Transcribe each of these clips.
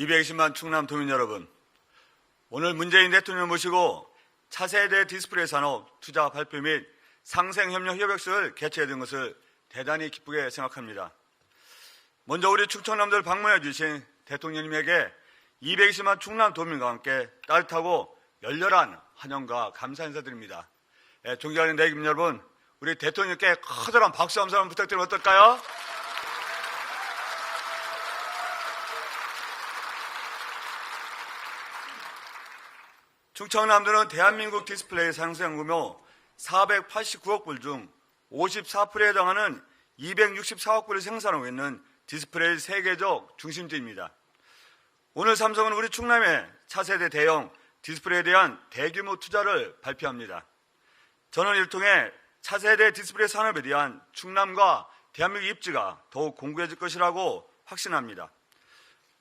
220만 충남 도민 여러분, 오늘 문재인 대통령 모시고 차세대 디스플레이 산업 투자 발표 및 상생협력 협약서를 개최해 둔 것을 대단히 기쁘게 생각합니다. 먼저 우리 충청남도를 방문해 주신 대통령님에게 220만 충남 도민과 함께 따뜻하고 열렬한 환영과 감사 인사드립니다. 존경하는 대기민 여러분, 우리 대통령께 커다란 박수 한 번 부탁드리면 어떨까요? 충청남도는 대한민국 디스플레이 상생 규모 489억 불 중 54%에 해당하는 264억 불을 생산하고 있는 디스플레이 세계적 중심지입니다. 오늘 삼성은 우리 충남의 차세대 대형 디스플레이에 대한 대규모 투자를 발표합니다. 저는 이를 통해 차세대 디스플레이 산업에 대한 충남과 대한민국 입지가 더욱 공고해질 것이라고 확신합니다.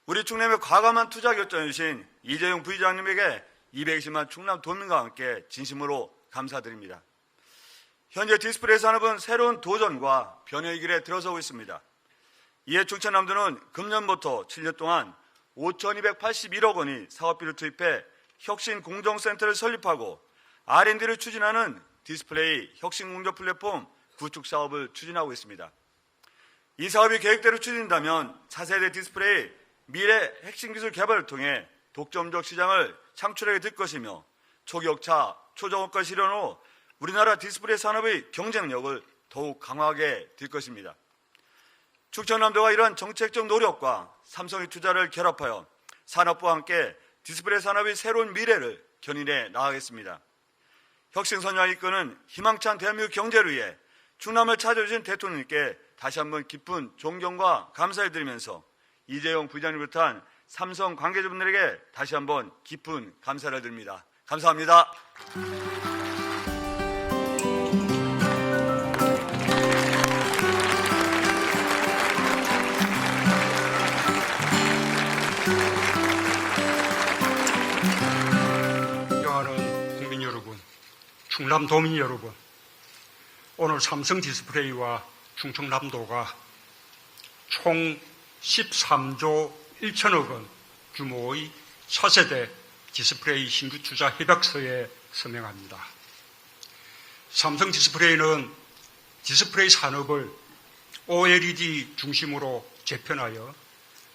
우리 충남의 과감한 투자 결정해 주신 이재용 부의장님에게 220만 충남 도민과 함께 진심으로 감사드립니다. 현재 디스플레이 산업은 새로운 도전과 변화의 길에 들어서고 있습니다. 이에 충청남도는 금년부터 7년 동안 5,281억 원의 사업비를 투입해 혁신 공정센터를 설립하고 R&D를 추진하는 디스플레이 혁신 공정 플랫폼 구축 사업을 추진하고 있습니다. 이 사업이 계획대로 추진된다면 차세대 디스플레이 미래 핵심 기술 개발을 통해 독점적 시장을 창출하게 될 것이며 초격차, 초저고가 실현 후 우리나라 디스플레이 산업의 경쟁력을 더욱 강화하게 될 것입니다. 충청남도가 이러한 정책적 노력과 삼성의 투자를 결합하여 산업부와 함께 디스플레이 산업의 새로운 미래를 견인해 나가겠습니다. 혁신선야를 이끄는 희망찬 대한민국 경제를 위해 충남을 찾아주신 대통령님께 다시 한번 깊은 존경과 감사를 드리면서 이재용 부의장님을 비롯한 삼성 관계자분들에게 다시 한번 깊은 감사를 드립니다. 감사합니다. 존경하는 국민 여러분, 충남 도민 여러분, 오늘 삼성 디스플레이와 충청남도가 총 13조 1천억 원 규모의 차세대 디스플레이 신규 투자 협약서에 서명합니다. 삼성 디스플레이는 디스플레이 산업을 OLED 중심으로 재편하여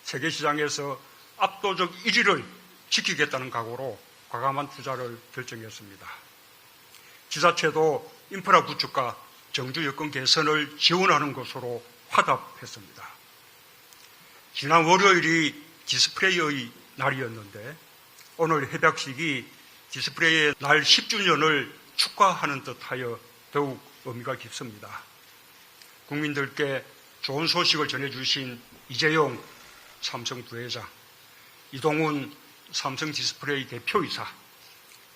세계 시장에서 압도적 1위를 지키겠다는 각오로 과감한 투자를 결정했습니다. 지자체도 인프라 구축과 정주 여건 개선을 지원하는 것으로 화답했습니다. 지난 월요일이 디스플레이의 날이었는데 오늘 협약식이 디스플레이의 날 10주년을 축하하는 듯하여 더욱 의미가 깊습니다. 국민들께 좋은 소식을 전해주신 이재용 삼성 부회장, 이동훈 삼성 디스플레이 대표이사,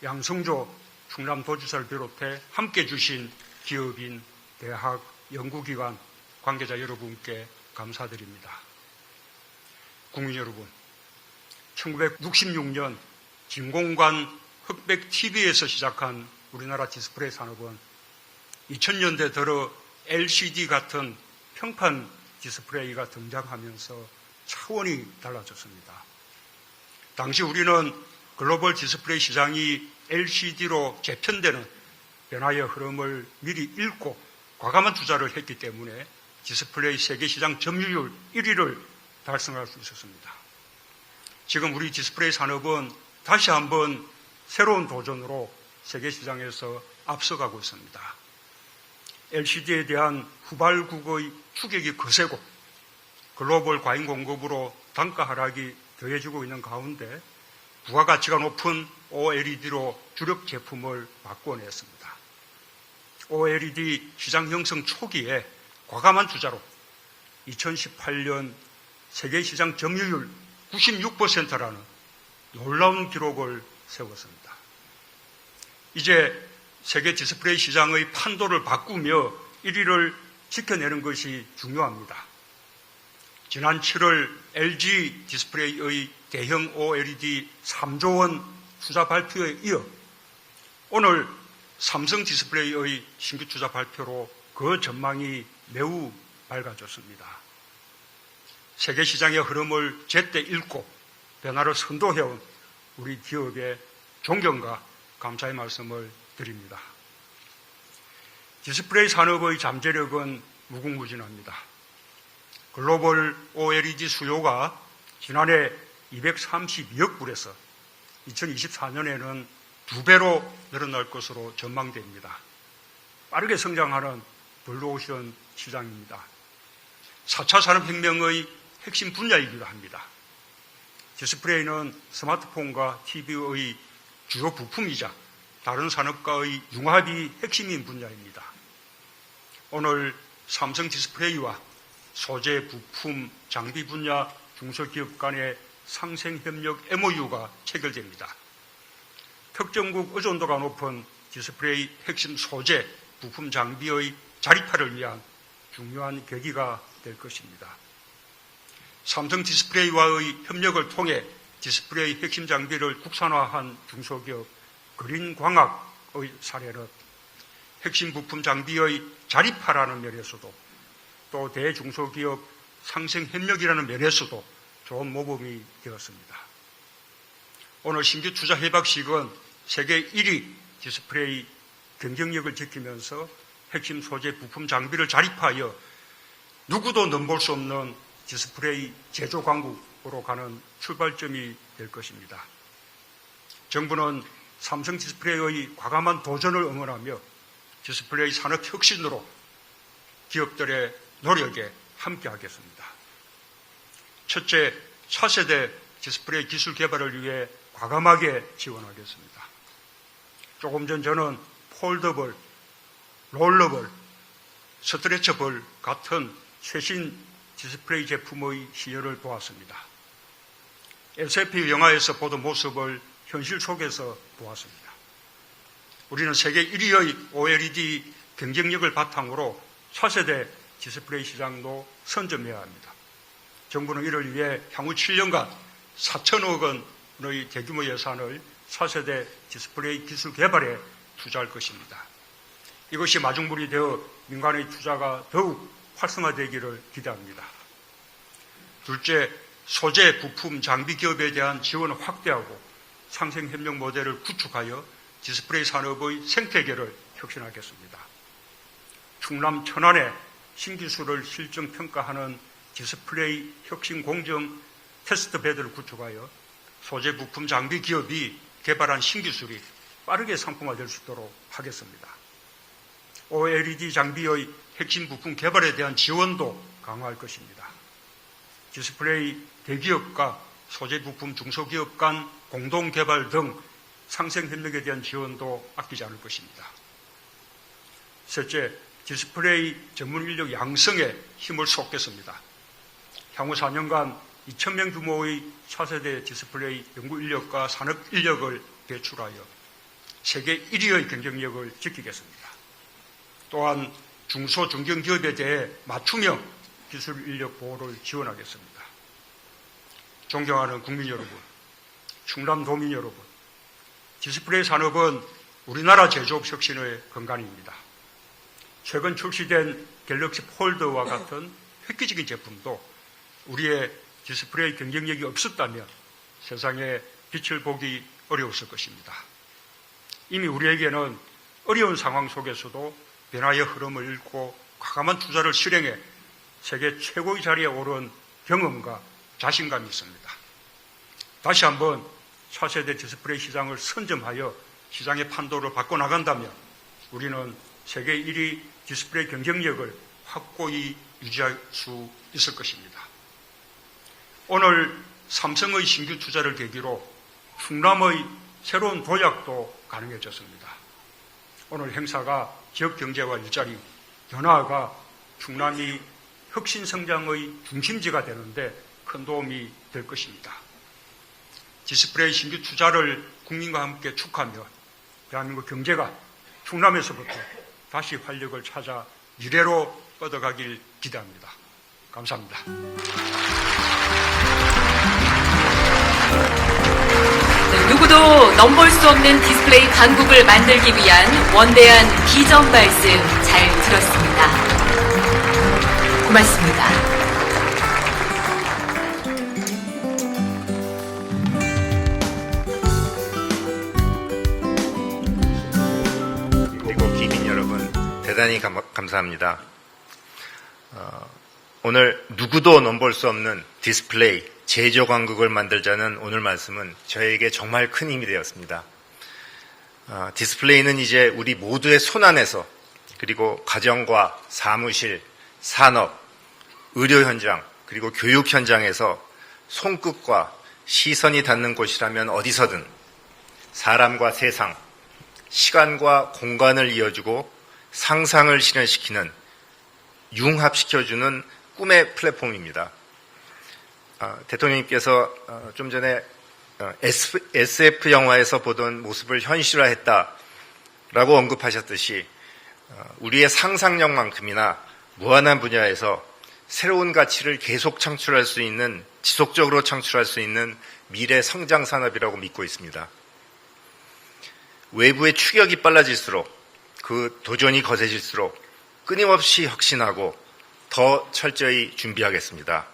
양성조 충남도지사를 비롯해 함께 주신 기업인, 대학, 연구기관, 관계자 여러분께 감사드립니다. 국민 여러분, 1966년 진공관 흑백 TV에서 시작한 우리나라 디스플레이 산업은 2000년대 들어 LCD 같은 평판 디스플레이가 등장하면서 차원이 달라졌습니다. 당시 우리는 글로벌 디스플레이 시장이 LCD로 재편되는 변화의 흐름을 미리 읽고 과감한 투자를 했기 때문에 디스플레이 세계시장 점유율 1위를 달성할 수 있었습니다. 지금 우리 디스플레이 산업은 다시 한번 새로운 도전으로 세계시장에서 앞서가고 있습니다. LCD에 대한 후발국의 추격이 거세고 글로벌 과잉 공급으로 단가 하락이 더해지고 있는 가운데 부가가치가 높은 OLED로 주력 제품을 바꿔냈습니다. OLED 시장 형성 초기에 과감한 투자로 2018년 세계시장 점유율 96%라는 놀라운 기록을 세웠습니다. 이제 세계 디스플레이 시장의 판도를 바꾸며 1위를 지켜내는 것이 중요합니다. 지난 7월 LG 디스플레이의 대형 OLED 3조 원 투자 발표에 이어 오늘 삼성 디스플레이의 신규 투자 발표로 그 전망이 매우 밝아졌습니다. 세계 시장의 흐름을 제때 읽고 변화를 선도해온 우리 기업의 존경과 감사의 말씀을 드립니다. 디스플레이 산업의 잠재력은 무궁무진합니다. 글로벌 OLED 수요가 지난해 232억 불에서 2024년에는 2배로 늘어날 것으로 전망됩니다. 빠르게 성장하는 블루오션 시장입니다. 4차 산업혁명의 핵심 분야이기도 합니다. 디스플레이는 스마트폰과 TV의 주요 부품이자 다른 산업과의 융합이 핵심인 분야입니다. 오늘 삼성 디스플레이와 소재, 부품, 장비 분야 중소기업 간의 상생협력 MOU가 체결됩니다. 특정국 의존도가 높은 디스플레이 핵심 소재, 부품 장비의 자립화를 위한 중요한 계기가 될 것입니다. 삼성 디스플레이와의 협력을 통해 디스플레이 핵심 장비를 국산화한 중소기업 그린광학의 사례는 핵심 부품 장비의 자립화라는 면에서도 또 대중소기업 상생협력이라는 면에서도 좋은 모범이 되었습니다. 오늘 신규 투자 해박식은 세계 1위 디스플레이 경쟁력을 지키면서 핵심 소재 부품 장비를 자립하여 누구도 넘볼 수 없는 디스플레이 제조 강국으로 가는 출발점이 될 것입니다. 정부는 삼성 디스플레이의 과감한 도전을 응원하며 디스플레이 산업 혁신으로 기업들의 노력에 함께하겠습니다. 첫째, 차세대 디스플레이 기술 개발을 위해 과감하게 지원하겠습니다. 조금 전 저는 폴더블, 롤러블, 스트레처블 같은 최신 디스플레이 제품의 시연을 보았습니다. SF 영화에서 보던 모습을 현실 속에서 보았습니다. 우리는 세계 1위의 OLED 경쟁력을 바탕으로 차세대 디스플레이 시장도 선점해야 합니다. 정부는 이를 위해 향후 7년간 4천억 원의 대규모 예산을 차세대 디스플레이 기술 개발에 투자할 것입니다. 이것이 마중물이 되어 민간의 투자가 더욱 활성화되기를 기대합니다. 둘째, 소재, 부품, 장비 기업에 대한 지원을 확대하고 상생협력 모델을 구축하여 디스플레이 산업의 생태계를 혁신하겠습니다. 충남 천안에 신기술을 실증 평가하는 디스플레이 혁신 공정 테스트 베드를 구축하여 소재, 부품, 장비 기업이 개발한 신기술이 빠르게 상품화될 수 있도록 하겠습니다. OLED 장비의 핵심 부품 개발에 대한 지원도 강화할 것입니다. 디스플레이 대기업과 소재 부품 중소기업 간 공동 개발 등 상생협력에 대한 지원도 아끼지 않을 것입니다. 셋째, 디스플레이 전문 인력 양성에 힘을 쏟겠습니다. 향후 4년간 2,000명 규모의 차세대 디스플레이 연구 인력과 산업 인력을 배출하여 세계 1위의 경쟁력을 지키겠습니다. 또한 중소 중견기업에 대해 맞춤형 기술 인력 보호를 지원하겠습니다. 존경하는 국민 여러분, 충남도민 여러분, 디스플레이 산업은 우리나라 제조업 혁신의 근간입니다. 최근 출시된 갤럭시 폴더와 같은 획기적인 제품도 우리의 디스플레이 경쟁력이 없었다면 세상에 빛을 보기 어려웠을 것입니다. 이미 우리에게는 어려운 상황 속에서도 변화의 흐름을 읽고 과감한 투자를 실행해 세계 최고의 자리에 오른 경험과 자신감이 있습니다. 다시 한번 차세대 디스플레이 시장을 선점하여 시장의 판도를 바꿔나간다면 우리는 세계 1위 디스플레이 경쟁력을 확고히 유지할 수 있을 것입니다. 오늘 삼성의 신규 투자를 계기로 충남의 새로운 도약도 가능해졌습니다. 오늘 행사가 지역 경제와 일자리, 변화가 충남이 혁신 성장의 중심지가 되는데 큰 도움이 될 것입니다. 디스플레이 신규 투자를 국민과 함께 축하하며 대한민국 경제가 충남에서부터 다시 활력을 찾아 미래로 뻗어가길 기대합니다. 감사합니다. 누구도 넘볼 수 없는 디스플레이 강국을 만들기 위한 원대한 비전 말씀 잘 들었습니다. 고맙습니다. 대단히 감사합니다. 오늘 누구도 넘볼 수 없는 디스플레이, 제조 광국을 만들자는 오늘 말씀은 저에게 정말 큰 힘이 되었습니다. 디스플레이는 이제 우리 모두의 손 안에서, 그리고 가정과 사무실, 산업, 의료 현장, 그리고 교육 현장에서 손끝과 시선이 닿는 곳이라면 어디서든 사람과 세상, 시간과 공간을 이어주고 상상을 실현시키는, 융합시켜주는 꿈의 플랫폼입니다. 대통령님께서 좀 전에 SF 영화에서 보던 모습을 현실화했다라고 언급하셨듯이 우리의 상상력만큼이나 무한한 분야에서 새로운 가치를 계속 창출할 수 있는, 지속적으로 창출할 수 있는 미래 성장 산업이라고 믿고 있습니다. 외부의 추격이 빨라질수록, 그 도전이 거세질수록 끊임없이 혁신하고 더 철저히 준비하겠습니다.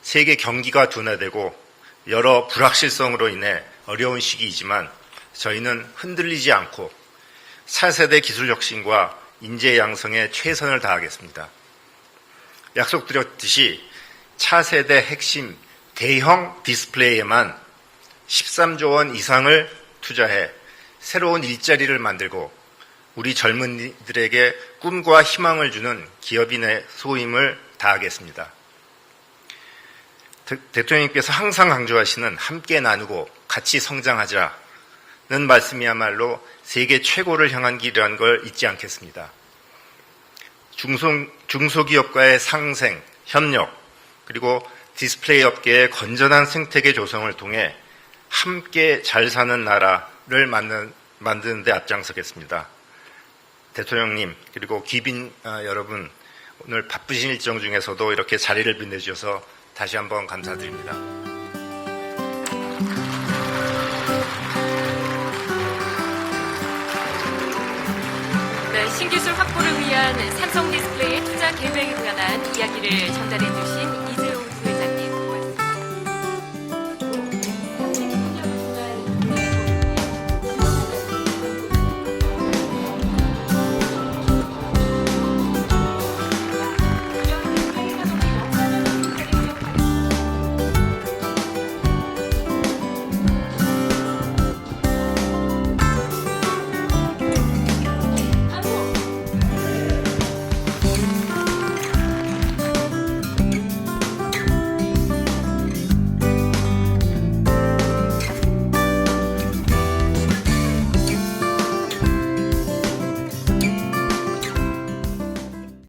세계 경기가 둔화되고 여러 불확실성으로 인해 어려운 시기이지만 저희는 흔들리지 않고 차세대 기술 혁신과 인재 양성에 최선을 다하겠습니다. 약속드렸듯이 차세대 핵심 대형 디스플레이에만 13조 원 이상을 투자해 새로운 일자리를 만들고 우리 젊은이들에게 꿈과 희망을 주는 기업인의 소임을 다하겠습니다. 대통령님께서 항상 강조하시는 함께 나누고 같이 성장하자는 말씀이야말로 세계 최고를 향한 길이라는 걸 잊지 않겠습니다. 중소기업과의 상생, 협력, 그리고 디스플레이 업계의 건전한 생태계 조성을 통해 함께 잘 사는 나라를 만드는 데 앞장서겠습니다. 대통령님, 그리고 귀빈 여러분, 오늘 바쁘신 일정 중에서도 이렇게 자리를 빛내주셔서 다시 한번 감사드립니다. 네, 신기술 확보를 위한 삼성 디스플레이의 투자 계획에 관한 이야기를 전달해 주신 이준희